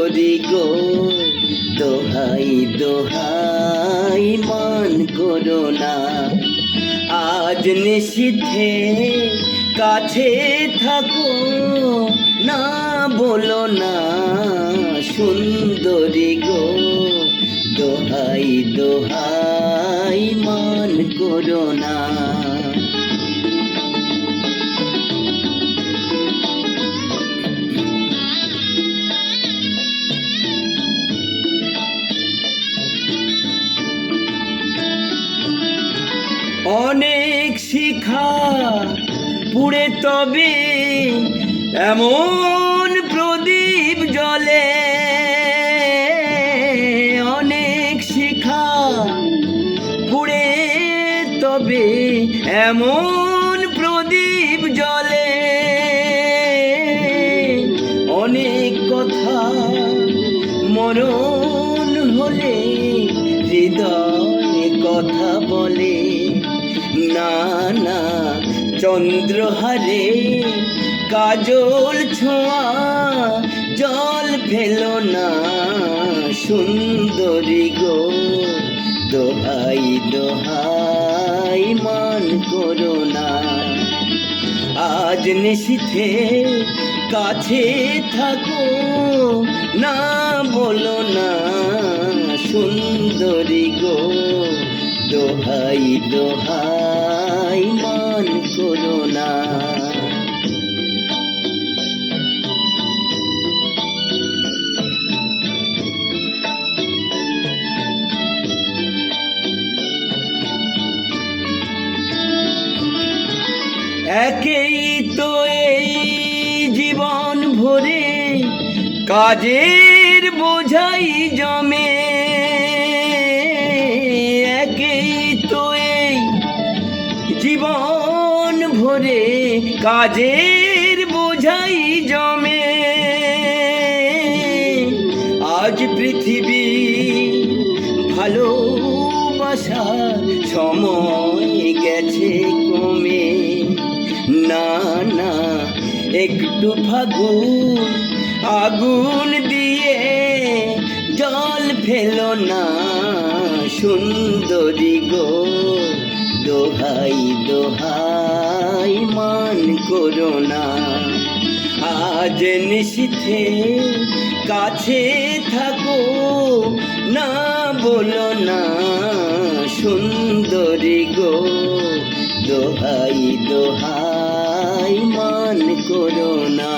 সুন্দরী গো, দোহাই দোহাই মান করো না। আজ নিশীথে কাছে থাকো, না বলো না সুন্দরী গো, দোহাই দোহাই মান করো না। অনেক শিখা পুড়ে তবে এমন প্রদীপ জ্বলে, অনেক শিখা পুড়ে তবে এমন প্রদীপ জ্বলে। অনেক কথা মরণ হলে হৃদয় কথা বলে, না না চন্দ্রহারে কাজল ছোঁয়া জল ফেলো না সুন্দরী গো, দোহাই দোহাই মান করো না। আজ নিশীথে কাছে থাকো, না বলো না সুন্দরী গো, দোহাই দোহাই মান করো না। একেই তো এই জীবন ভরে কাজের বোঝাই জমে, একেই তো এই জীবন ভরে কাজের বোঝাই জমে। আজ পৃথিবী ভালোবাসার সময় গেছে কমে, না না একটু ফাগুন আগুন দিয়ে জল ফেলো না সুন্দরী গো, দোহাই দোহাই মান করো না। আজ নিশীথে কাছে থাকো, না বলো না সুন্দরী গো, দোহাই দোহাই মান করো না।